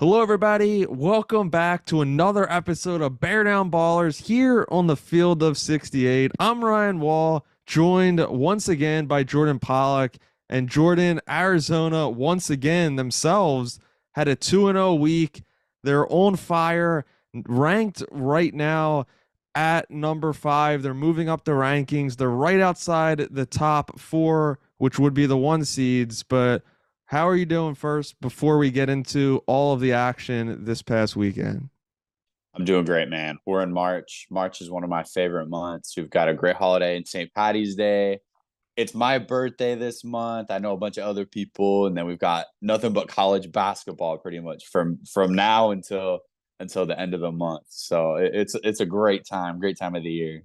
Hello, everybody. Welcome back to another episode of Bear Down Ballers here on the field of 68. I'm Ryan Wall, joined once again by Jordan Pollock. And Jordan, Arizona, once again themselves had a 2-0 week. They're on fire, ranked right now at number 5. They're moving up the rankings. They're right outside the top 4, which would be the 1 seeds. But how are you doing first before we get into all of the action this past weekend? I'm doing great, man. We're in March. March is one of my favorite months. We've got a great holiday in St. Patty's Day. It's my birthday this month. I know a bunch of other people, and then we've got nothing but college basketball pretty much from now until the end of the month. So it's a great time of the year.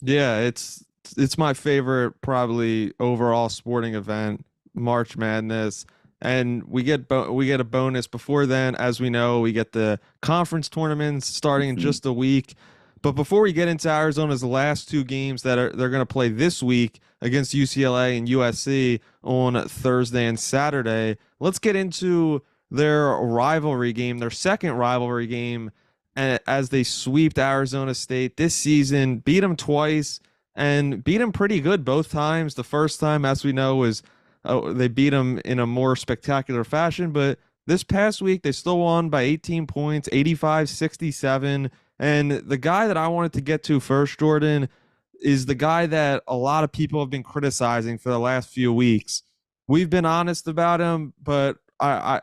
Yeah, it's my favorite probably overall sporting event, March Madness. And we get a bonus before then. As we know, we get the conference tournaments starting in Mhm. just a week. But before we get into Arizona's last 2 games they're going to play this week against UCLA and USC on Thursday and Saturday, let's get into their rivalry game, their second rivalry game, as they sweeped Arizona State this season, beat them twice, and beat them pretty good both times. The first time, as we know, was they beat them in a more spectacular fashion, but this past week they still won by 18 points, 85-67. And the guy that I wanted to get to first, Jordan, is the guy that a lot of people have been criticizing for the last few weeks. We've been honest about him, but I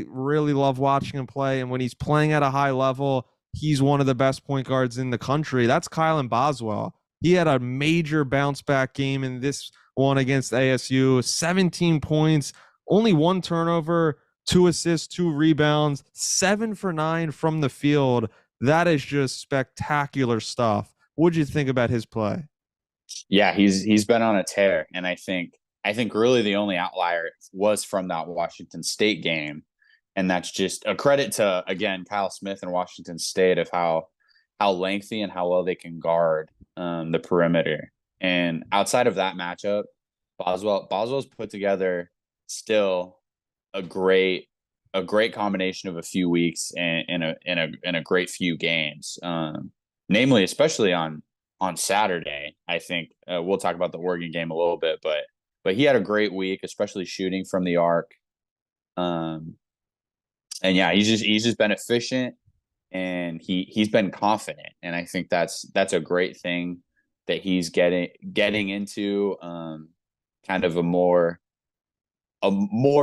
really love watching him play. And when he's playing at a high level, he's one of the best point guards in the country. That's Kylan Boswell. He had a major bounce back game in this one against ASU, 17 points, only 1 turnover, 2 assists, 2 rebounds, 7 for 9 from the field. That is just spectacular stuff. What'd you think about his play? Yeah, he's been on a tear, and I think really the only outlier was from that Washington State game, and that's just a credit to again Kyle Smith and Washington State of how lengthy and how well they can guard the perimeter. And outside of that matchup, Boswell's put together still a great a great combination of a few weeks and in a great few games. Namely, especially on Saturday, I think we'll talk about the Oregon game a little bit, but he had a great week, especially shooting from the arc. Um, and yeah, he's just been efficient and he's been confident, and I think that's a great thing that he's getting into kind of a more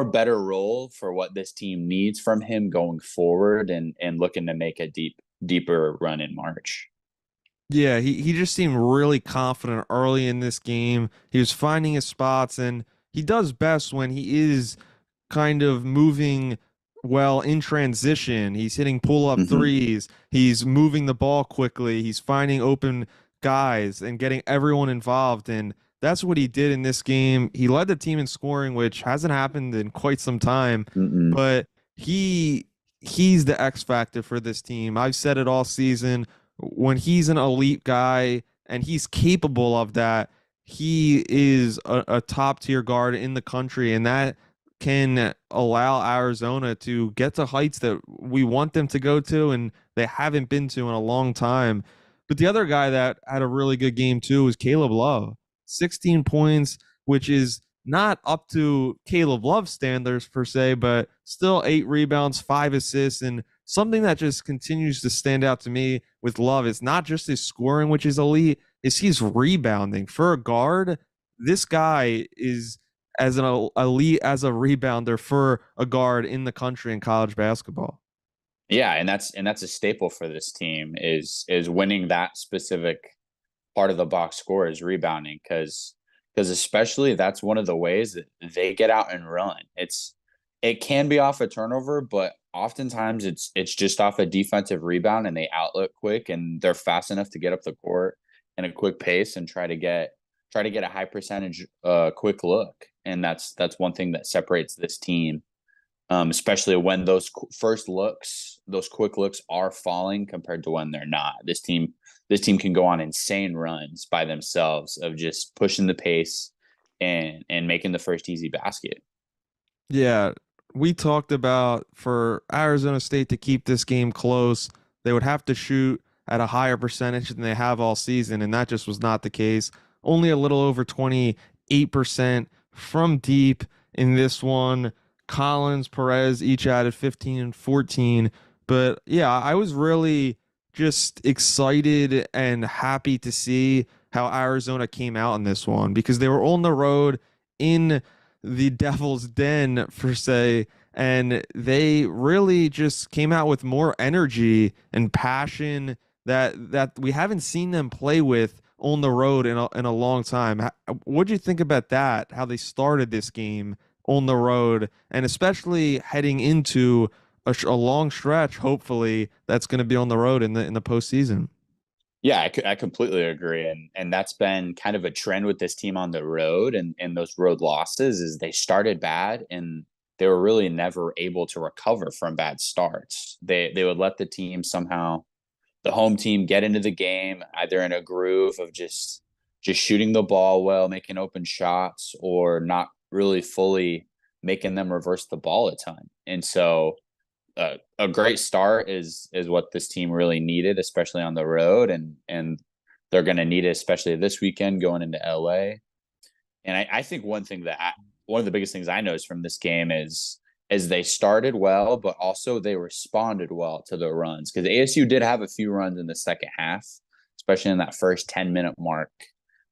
better role for what this team needs from him going forward and looking to make a deeper run in March. Yeah, he just seemed really confident early in this game. He was finding his spots, and he does best when he is kind of moving well in transition. He's hitting pull up Mm-hmm. threes. He's moving the ball quickly. He's finding open guys and getting everyone involved. And that's what he did in this game. He led the team in scoring, which hasn't happened in quite some time, Mm-mm. but he's the X factor for this team. I've said it all season. When he's an elite guy and he's capable of that, he is a top tier guard in the country, and that can allow Arizona to get to heights that we want them to go to and they haven't been to in a long time. But the other guy that had a really good game too was Caleb Love. 16 points, which is not up to Caleb Love standards per se, but still 8 rebounds, 5 assists, and something that just continues to stand out to me with Love is not just his scoring, which is elite, is he's rebounding. For a guard, this guy is as an elite as a rebounder for a guard in the country in college basketball. Yeah, and that's a staple for this team is winning that specific part of the box score is rebounding because especially that's one of the ways that they get out and run. It can be off a turnover, but oftentimes it's just off a defensive rebound and they outlet quick and they're fast enough to get up the court in a quick pace and try to get a high percentage quick look. And that's one thing that separates this team, especially when those first looks, those quick looks are falling compared to when they're not. This team can go on insane runs by themselves of just pushing the pace and making the first easy basket. Yeah, we talked about for Arizona State to keep this game close, they would have to shoot at a higher percentage than they have all season, and that just was not the case. Only a little over 28% from deep in this one. Collins, Perez each added 15 and 14. But yeah, I was really just excited and happy to see how Arizona came out in this one because they were on the road in the Devil's Den, per se, and they really just came out with more energy and passion that we haven't seen them play with on the road in a long time. What do you think about that? How they started this game on the road, and especially heading into a long stretch, hopefully that's going to be on the road in the postseason. Yeah, I completely agree, and that's been kind of a trend with this team on the road and those road losses is they started bad and they were really never able to recover from bad starts. They would let the team somehow the home team get into the game either in a groove of just shooting the ball well, making open shots, or not really fully making them reverse the ball a ton. And so a great start is what this team really needed, especially on the road, and they're going to need it, especially this weekend going into LA. And I think one of the biggest things I noticed from this game is they started well, but also they responded well to the runs because ASU did have a few runs in the second half, especially in that first 10-minute mark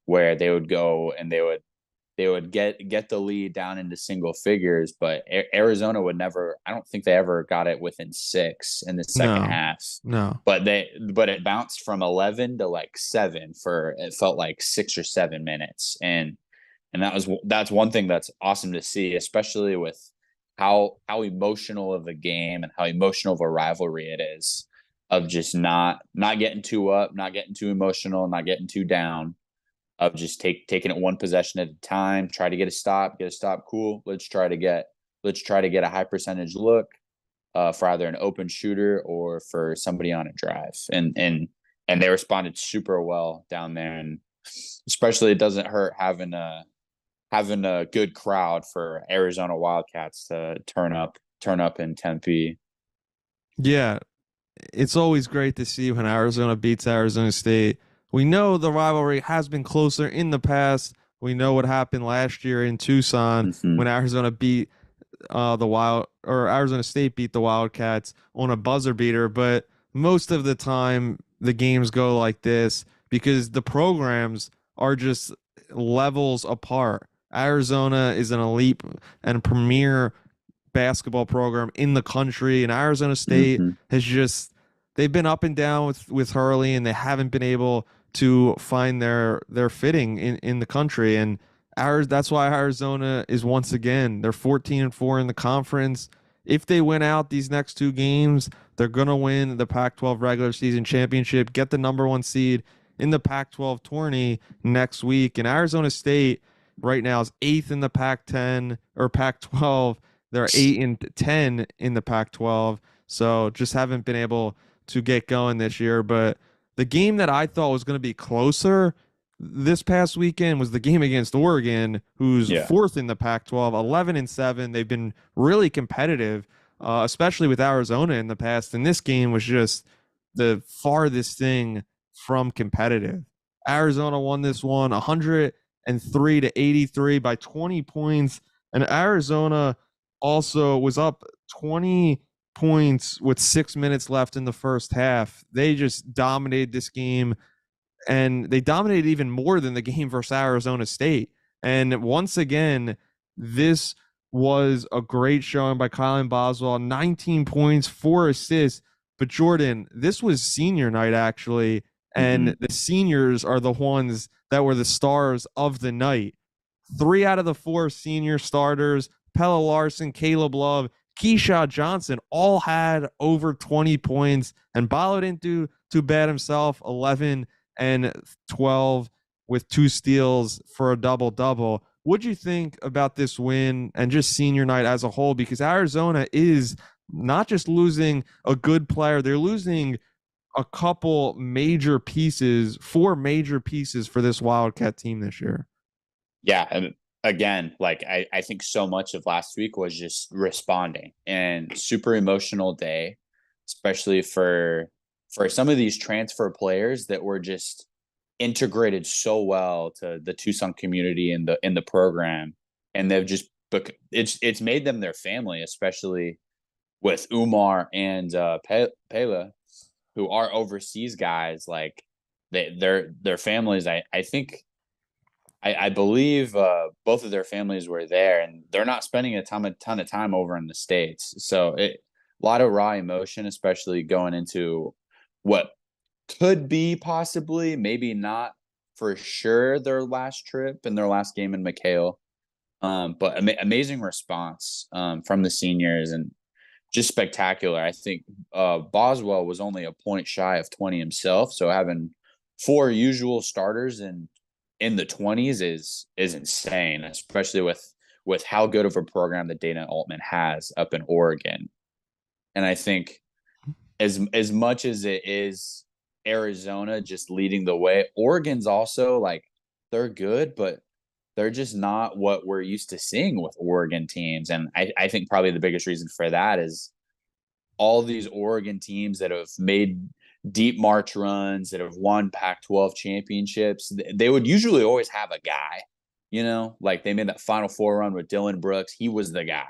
where they would go and they would get the lead down into single figures, but Arizona would never. I don't think they ever got it within 6 in the second No, half. no. But it bounced from 11 to like 7 for it felt like 6 or 7 minutes, and that's one thing that's awesome to see, especially with how emotional of a game and how emotional of a rivalry it is, of just not getting too up, not getting too emotional, not getting too down, of just taking it one possession at a time, try to get a stop, cool. Let's try to get a high percentage look for either an open shooter or for somebody on a drive. And they responded super well down there, and especially it doesn't hurt having a good crowd for Arizona Wildcats to turn up in Tempe. Yeah, it's always great to see when Arizona beats Arizona State. We know the rivalry has been closer in the past. We know what happened last year in Tucson Mm-hmm. when Arizona beat the Wild or Arizona State beat the Wildcats on a buzzer beater, but most of the time the games go like this because the programs are just levels apart. Arizona is an elite and premier basketball program in the country, and Arizona State Mm-hmm. has just they've been up and down with Hurley, and they haven't been able to find their fitting in the country. And that's why Arizona is once again they're 14 and 4 in the conference. If they win out these next two games, they're gonna win the Pac-12 regular season championship, get the number one seed in the Pac-12 tourney next week. And Arizona State right now is eighth in the Pac-10 or Pac-12. They're 8 and 10 in the Pac-12, so just haven't been able to get going this year. But the game that I thought was going to be closer this past weekend was the game against Oregon, who's Yeah. fourth in the Pac-12, 11 and 7. They've been really competitive, especially with Arizona in the past. And this game was just the farthest thing from competitive. Arizona won this one 103 to 83 by 20 points, and Arizona also was up 20 points with 6 minutes left in the first half. They just dominated this game, and they dominated even more than the game versus Arizona State. And once again, this was a great showing by Kylan Boswell, 19 points, 4 assists. But Jordan, this was senior night actually, Mm-hmm. and the seniors are the ones that were the stars of the night. 3 out of the 4 senior starters, Pella Larson, Caleb Love, Keyshawn Johnson, all had over 20 points, and Balo didn't do too bad himself, 11 and 12 with 2 steals for a double-double. What do you think about this win and just senior night as a whole? Because Arizona is not just losing a good player, they're losing a couple major pieces, 4 major pieces for this Wildcat team this year. Yeah, again, like I think so much of last week was just responding, and super emotional day, especially for some of these transfer players that were just integrated so well to the Tucson community and the program, and they've just it's made them their family, especially with Umar and Pela, who are overseas guys. Like their families, I think I believe both of their families were there, and they're not spending a ton of time over in the States. So a lot of raw emotion, especially going into what could be possibly, maybe not for sure, their last trip and their last game in McHale. But amazing response from the seniors, and just spectacular. I think Boswell was only a point shy of 20 himself, so having four usual starters in the 20s is insane, especially with how good of a program that Dana Altman has up in Oregon. And I think as much as it is Arizona just leading the way, Oregon's also like they're good, but they're just not what we're used to seeing with Oregon teams. And I think probably the biggest reason for that is all these Oregon teams that have made deep March runs, that have won Pac-12 championships. They would usually always have a guy, like they made that Final Four run with Dylan Brooks. He was the guy.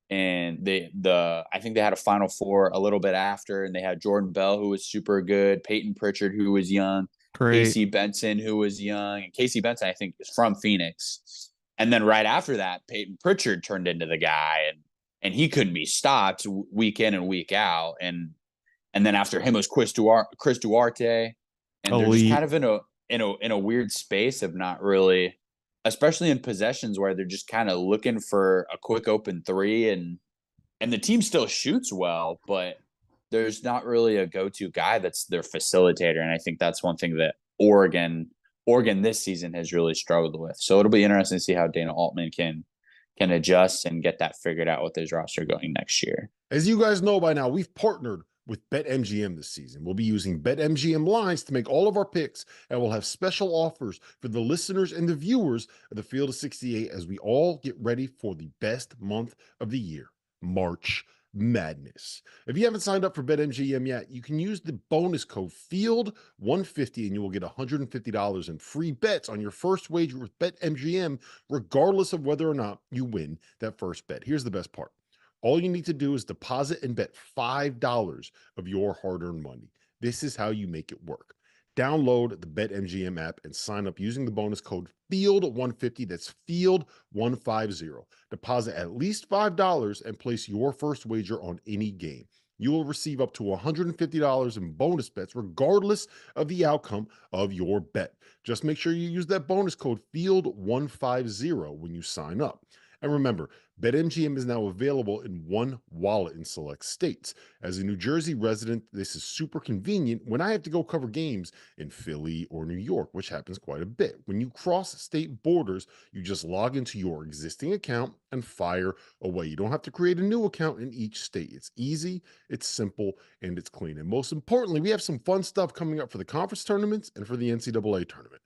And I think they had a Final Four a little bit after, and they had Jordan Bell, who was super good, Peyton Pritchard, who was young, Great. Casey Benson, who was young, and Casey Benson, I think, is from Phoenix. And then right after that, Peyton Pritchard turned into the guy, and he couldn't be stopped week in and week out. And then after him was Chris Duarte, and they're just kind Elite. of in a weird space of not really, especially in possessions where they're just kind of looking for a quick open three, and the team still shoots well, but there's not really a go-to guy that's their facilitator. And I think that's one thing that Oregon this season has really struggled with. So it'll be interesting to see how Dana Altman can adjust and get that figured out with his roster going next year. As you guys know by now, we've partnered with BetMGM this season. We'll be using BetMGM lines to make all of our picks, and we'll have special offers for the listeners and the viewers of the Field of 68 as we all get ready for the best month of the year, March Madness. If you haven't signed up for BetMGM yet, you can use the bonus code FIELD150 and you will get $150 in free bets on your first wager with BetMGM, regardless of whether or not you win that first bet. Here's the best part. All you need to do is deposit and bet $5 of your hard-earned money. This is how you make it work. Download the BetMGM app and sign up using the bonus code FIELD150. That's FIELD150. Deposit at least $5 and place your first wager on any game. You will receive up to $150 in bonus bets regardless of the outcome of your bet. Just make sure you use that bonus code FIELD150 when you sign up. And remember, BetMGM is now available in one wallet in select states. As a New Jersey resident, this is super convenient when I have to go cover games in Philly or New York, which happens quite a bit. When you cross state borders, you just log into your existing account and fire away. You don't have to create a new account in each state. It's easy, it's simple, and it's clean. And most importantly, we have some fun stuff coming up for the conference tournaments and for the NCAA tournament.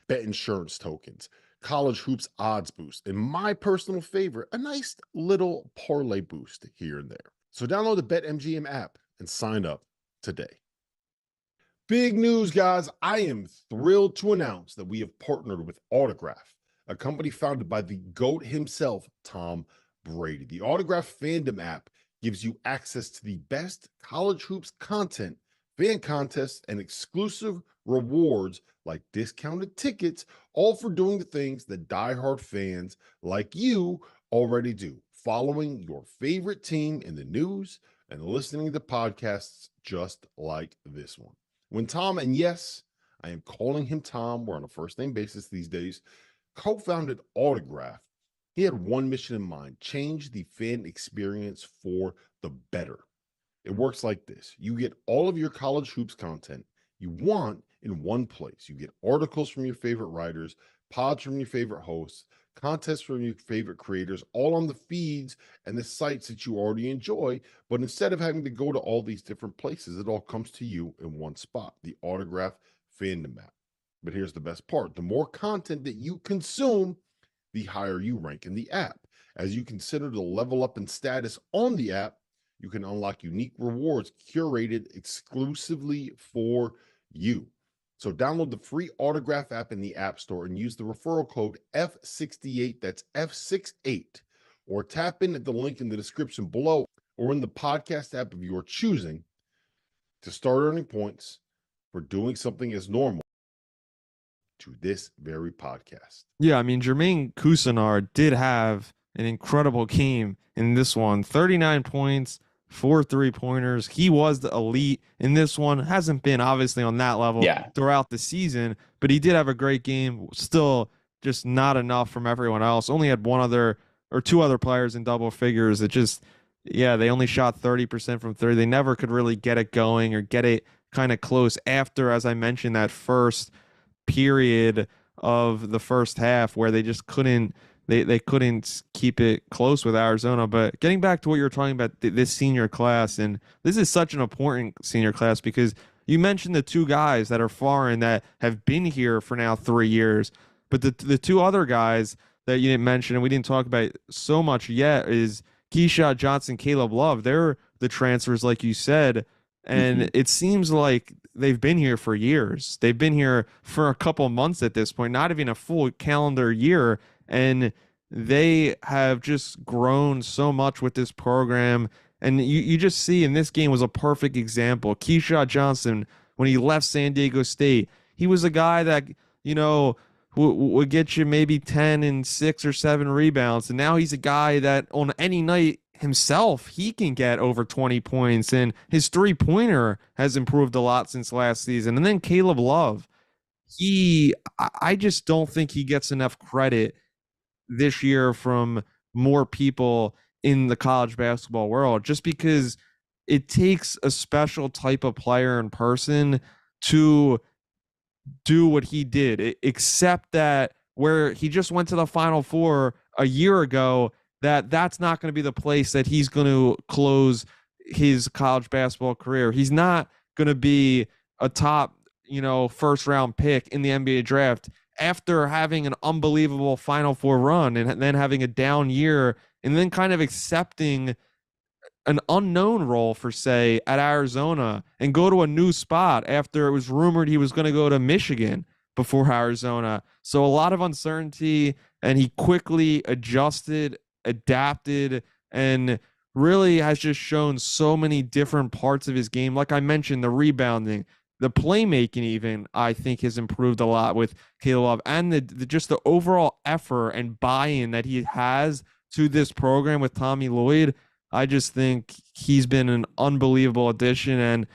Bet insurance tokens, college hoops odds boost, and my personal favorite, a nice little parlay boost here and there. So download the BetMGM app and sign up today. Big news, guys. I am thrilled to announce that we have partnered with Autograph, a company founded by the GOAT himself, Tom Brady. The Autograph fandom app gives you access to the best college hoops content, fan contests, and exclusive rewards like discounted tickets, all for doing the things that diehard fans like you already do, following your favorite team in the news and listening to podcasts just like this one. When Tom, and yes, I am calling him Tom, we're on a first name basis these days, co-founded Autograph, he had one mission in mind: change the fan experience for the better. It works like this. You get all of your college hoops content you want in one place. You get articles from your favorite writers, pods from your favorite hosts, contests from your favorite creators, all on the feeds and the sites that you already enjoy. But instead of having to go to all these different places, it all comes to you in one spot, the Autograph fandom app. But here's the best part. The more content that you consume, the higher you rank in the app. As you consider to level up in status on the app, you can unlock unique rewards curated exclusively for you. So download the free Autograph app in the App Store and use the referral code F68, that's F68, or tap in at the link in the description below or in the podcast app of your choosing to start earning points for doing something as normal to this very podcast. Yeah, I mean, Jermaine Cousinard did have an incredible game in this one. 39 points, 4 3-pointers. He was the elite in this one. Hasn't been obviously on that level throughout the season, but he did have a great game. Still just not enough from everyone else. Only had one other or two other players in double figures. It just, yeah, they only shot 30% from 30. They never could really get it going or get it kind of close after, as I mentioned, that first period of the first half where they just couldn't they couldn't keep it close with Arizona. But getting back to what you're talking about, this senior class, and this is such an important senior class because you mentioned the two guys that are foreign that have been here for now 3 years, but the two other guys that you didn't mention and we didn't talk about so much yet is Keyshawn Johnson, Caleb Love. They're the transfers, like you said, and it seems like they've been here for years. They've been here for a couple months at this point, not even a full calendar year. And they have just grown so much with this program. And you just see in this game was a perfect example. Keyshawn Johnson, when he left San Diego State, he was a guy that, you know, would get you maybe 10 and 6 or 7 rebounds. And now he's a guy that on any night himself, he can get over 20 points, and his 3-pointer has improved a lot since last season. And then Caleb Love, I just don't think he gets enough credit this year from more people in the college basketball world, just because it takes a special type of player in person to do what he did, except that where he just went to the Final Four a year ago, that's not going to be the place that he's going to close his college basketball career. He's not going to be a top, first round pick in the NBA draft after having an unbelievable Final Four run and then having a down year and then kind of accepting an unknown role for, say, at Arizona and go to a new spot after it was rumored he was going to go to Michigan before Arizona. So a lot of uncertainty, and he quickly adapted, and really has just shown so many different parts of his game. Like I mentioned, the rebounding, the playmaking even, I think has improved a lot with Caleb Love, and just the overall effort and buy-in that he has to this program with Tommy Lloyd. I just think he's been an unbelievable addition, and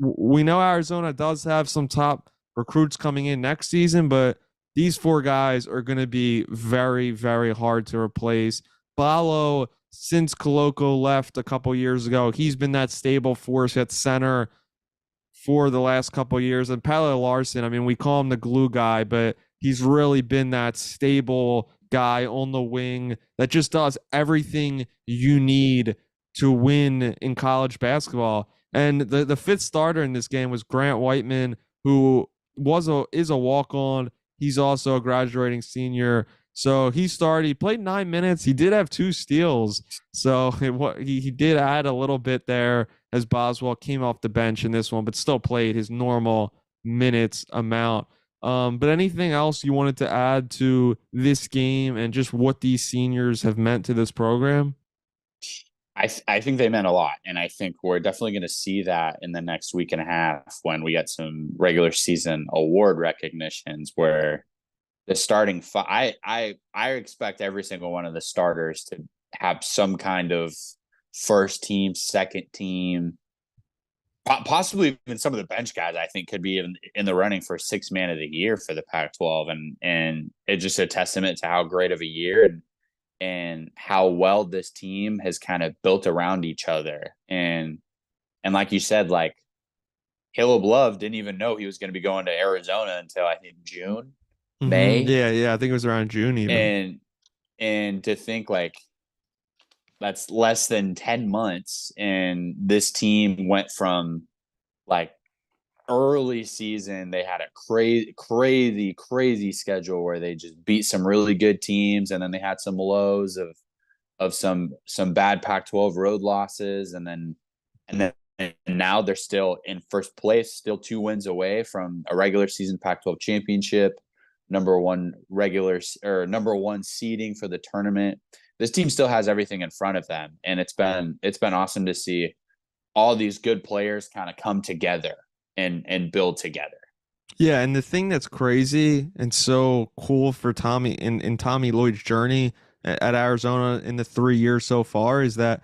we know Arizona does have some top recruits coming in next season, but these 4 guys are going to be very, very hard to replace. Ballo, since Koloko left a couple years ago, he's been that stable force at center for the last couple years. And Pelle Larsson, I mean, we call him the glue guy, but he's really been that stable guy on the wing that just does everything you need to win in college basketball. And the fifth starter in this game was Grant Whiteman, who is a walk-on. He's also a graduating senior. So he played 9 minutes. He did have 2 steals. So he did add a little bit there as Boswell came off the bench in this one, but still played his normal minutes amount. But anything else you wanted to add to this game and just what these seniors have meant to this program? I think they meant a lot, and I think we're definitely going to see that in the next week and a half when we get some regular season award recognitions where the starting I expect every single one of the starters to have some kind of first team, second team, possibly even some of the bench guys. I think could be in the running for 6th man of the year for the Pac-12, and it's just a testament to how great of a year and how well this team has kind of built around each other. And like you said, like Caleb Love didn't even know he was going to be going to Arizona until I think June, May. Yeah. I think it was around June even. And to think like that's less than 10 months. And this team went from like early season they had a crazy schedule where they just beat some really good teams, and then they had some lows of some bad Pac-12 road losses, and now they're still in first place, still 2 wins away from a regular season Pac-12 championship, number one seeding for the tournament. This team still has everything in front of them, and it's been awesome to see all these good players kind of come together and build together. Yeah, and the thing that's crazy and so cool for Tommy in Tommy Lloyd's journey at Arizona in the 3 years so far is that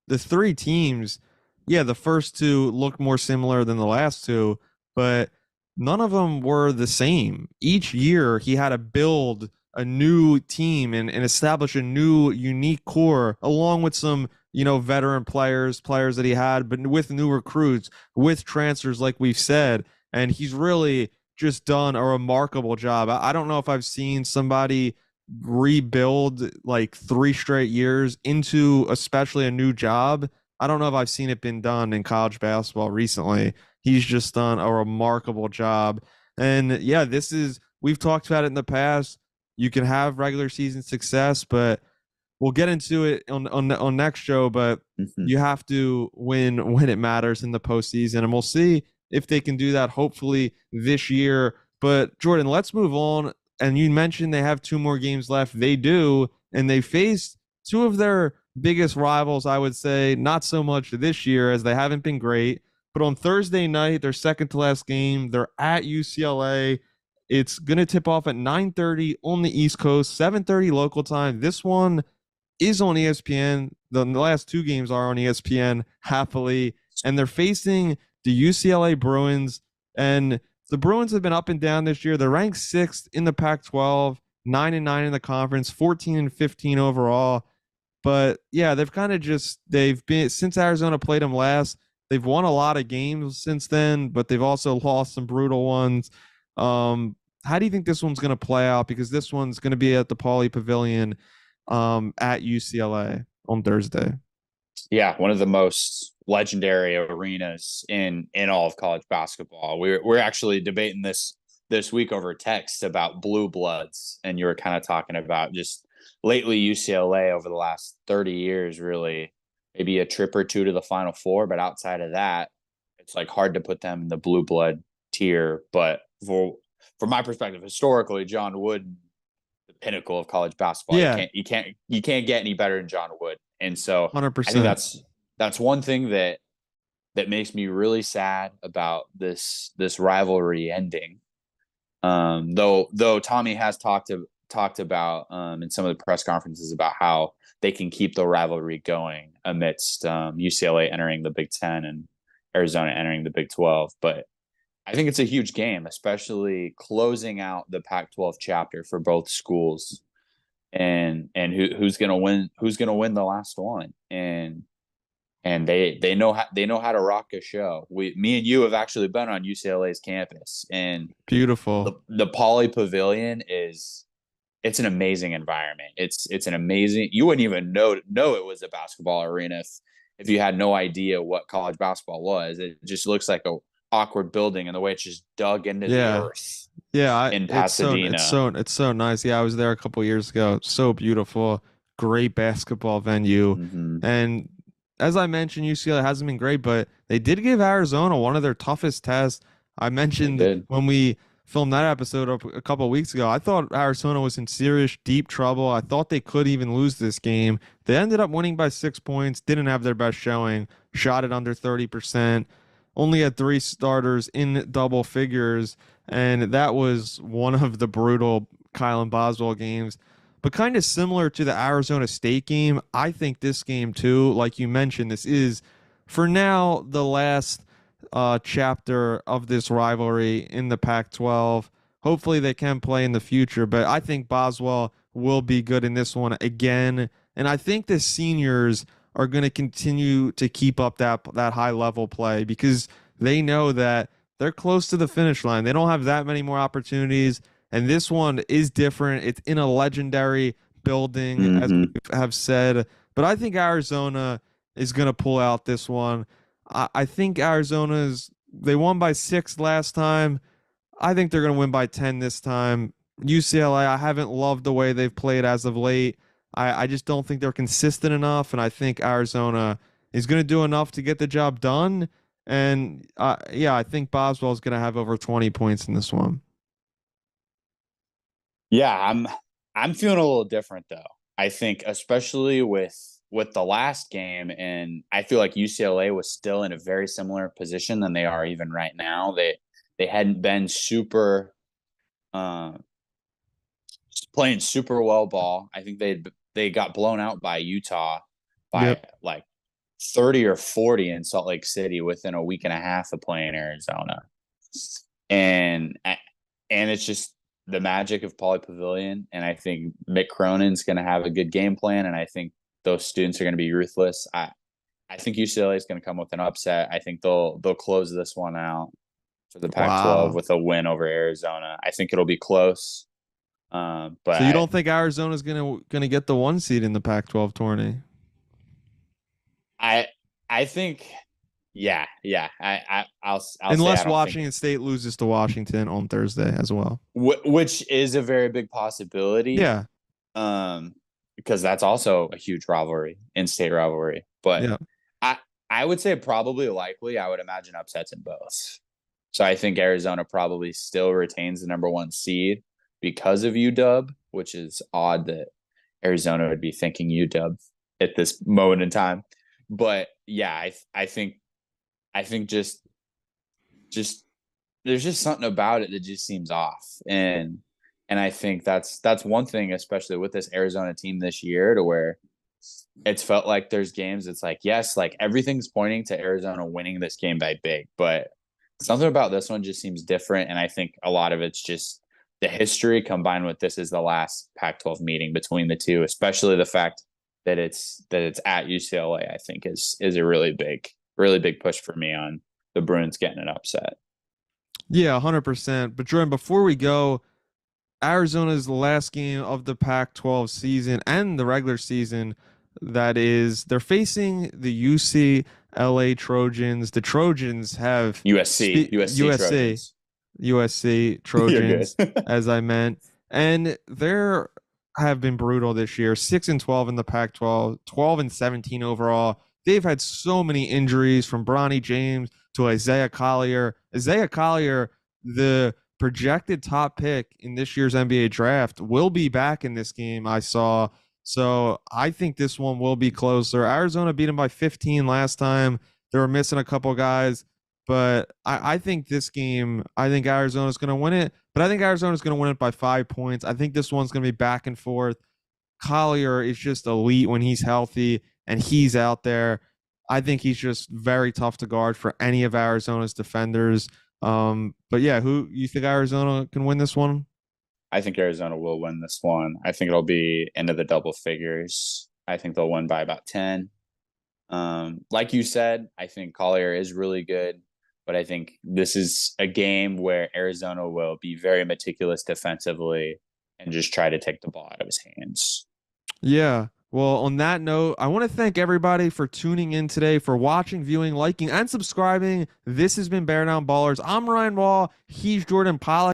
the three teams, yeah, the first two look more similar than the last two, but none of them were the same. Each year he had to build a new team and establish a new unique core along with some, veteran players that he had, but with new recruits, with transfers like we've said. And he's really just done a remarkable job. I don't know if I've seen somebody rebuild like 3 straight years into especially a new job. I don't know if I've seen it been done in college basketball recently. He's just done a remarkable job. And yeah, we've talked about it in the past. You can have regular season success, but we'll get into it on next show, but you have to win when it matters in the postseason. And we'll see if they can do that hopefully this year. But Jordan, let's move on. And you mentioned they have 2 more games left. They do, and they faced 2 of their biggest rivals, I would say, not so much this year as they haven't been great. But on Thursday night, their second to last game, they're at UCLA. It's going to tip off at 9:30 on the East Coast, 7:30 local time. This one is on ESPN. The last 2 games are on ESPN, happily. And they're facing the UCLA Bruins. And the Bruins have been up and down this year. They're ranked 6th in the Pac-12, 9-9 in the conference, 14-15 overall. But yeah, they've been, since Arizona played them last, they've won a lot of games since then, but they've also lost some brutal ones. How do you think this one's going to play out? Because this one's going to be at the Pauley Pavilion at UCLA on Thursday. Yeah, one of the most legendary arenas in all of college basketball. We're actually debating this week over text about blue bloods, and you were kind of talking about just lately UCLA over the last 30 years, really maybe a trip or two to the Final Four, but outside of that, it's like hard to put them in the blue blood tier. But from my perspective, historically, John Wooden, the pinnacle of college basketball. Yeah. You can't get any better than John Wood. And so 100%. I think that's one thing that makes me really sad about this rivalry ending. Though Tommy has talked about in some of the press conferences about how they can keep the rivalry going amidst UCLA entering the Big Ten and Arizona entering the Big 12. But I think it's a huge game, especially closing out the Pac-12 chapter for both schools, and who's gonna win the last one, and they know how to rock a show. Me and you have actually been on UCLA's campus, and beautiful. The Pauley Pavilion it's an amazing environment. It's an amazing. You wouldn't even know it was a basketball arena if you had no idea what college basketball was. It just looks like a awkward building, and the way it's just dug into the earth. Yeah, in Pasadena. It's so nice. Yeah, I was there a couple years ago. So beautiful, great basketball venue. And as I mentioned, UCLA hasn't been great, but they did give Arizona one of their toughest tests. I mentioned when we filmed that episode a couple of weeks ago, I thought Arizona was in serious deep trouble. I thought they could even lose this game. They ended up winning by 6 points. Didn't have their best showing. Shot it under 30%. Only had 3 starters in double figures, and that was one of the brutal Kylan Boswell games. But kind of similar to the Arizona State game, I think this game too, like you mentioned, this is, for now, the last chapter of this rivalry in the Pac-12. Hopefully they can play in the future, but I think Boswell will be good in this one again. And I think the seniors are going to continue to keep up that high level play because they know that they're close to the finish line. They don't have that many more opportunities, and this one is different. It's in a legendary building, as we have said, but I think Arizona is going to pull out this one. I think Arizona's They won by 6 last time. I think they're going to win by 10 this time. UCLA, I haven't loved the way they've played as of late. I just don't think they're consistent enough, and I think Arizona is going to do enough to get the job done. And yeah, I think Boswell is going to have over 20 points in this one. Yeah, I'm feeling a little different though. I think especially with the last game, and I feel like UCLA was still in a very similar position than they are even right now. They hadn't been super uh, playing super well ball. I think they got blown out by Utah by Yep. like 30 or 40 in Salt Lake City within a week and a half of playing Arizona. And it's just the magic of Pauley Pavilion. And I think Mick Cronin's going to have a good game plan. And I think those students are going to be ruthless. I think UCLA is going to come with an upset. I think they'll close this one out for the Pac-12 Wow. with a win over Arizona. I think it'll be close. But So you don't think Arizona's gonna get the 1 seed in the Pac-12 tourney? I think, yeah. I'll say Unless I don't Washington State loses to Washington on Thursday as well. which is a very big possibility. Yeah. Because that's also a huge rivalry, in-state rivalry. But Yeah. I would say probably likely. I would imagine upsets in both. So I think Arizona probably still retains the number 1 seed because of UW, which is odd that Arizona would be thinking UW at this moment in time. But yeah, I think just there's just something about it that just seems off. And I think that's one thing, especially with this Arizona team this year, to where it's felt like there's games. It's like, yes, like everything's pointing to Arizona winning this game by big, but something about this one just seems different. And I think a lot of it's just the history combined with this is the last Pac-12 meeting between the two, especially the fact that it's at UCLA, I think is a really big push for me on the Bruins getting an upset. Yeah, 100%. But Jordan, before we go, Arizona's the last game of the Pac-12 season and the regular season. That is, they're facing the UCLA Trojans. The Trojans have USC Trojans. USC Trojans, as I meant, and they're have been brutal this year. 6-12 in the Pac-12, 12-17 overall. They've had so many injuries, from Bronny James to Isaiah Collier. Isaiah Collier, the projected top pick in this year's NBA draft, will be back in this game, I saw. So I think this one will be closer. Arizona beat them by 15 last time. They were missing a couple guys, but I think this game, I think Arizona's going to win it, but I think Arizona's going to win it by 5 points. I think this one's going to be back and forth. Collier is just elite when he's healthy and he's out there. I think he's just very tough to guard for any of Arizona's defenders. But yeah, who you think Arizona can win this one? I think Arizona will win this one. I think it'll be into the double figures. I think they'll win by about 10. Like you said, I think Collier is really good, but I think this is a game where Arizona will be very meticulous defensively and just try to take the ball out of his hands. Yeah. Well, on that note, I want to thank everybody for tuning in today, for watching, viewing, liking, and subscribing. This has been Bear Down Ballers. I'm Ryan Wall. He's Jordan Pollock.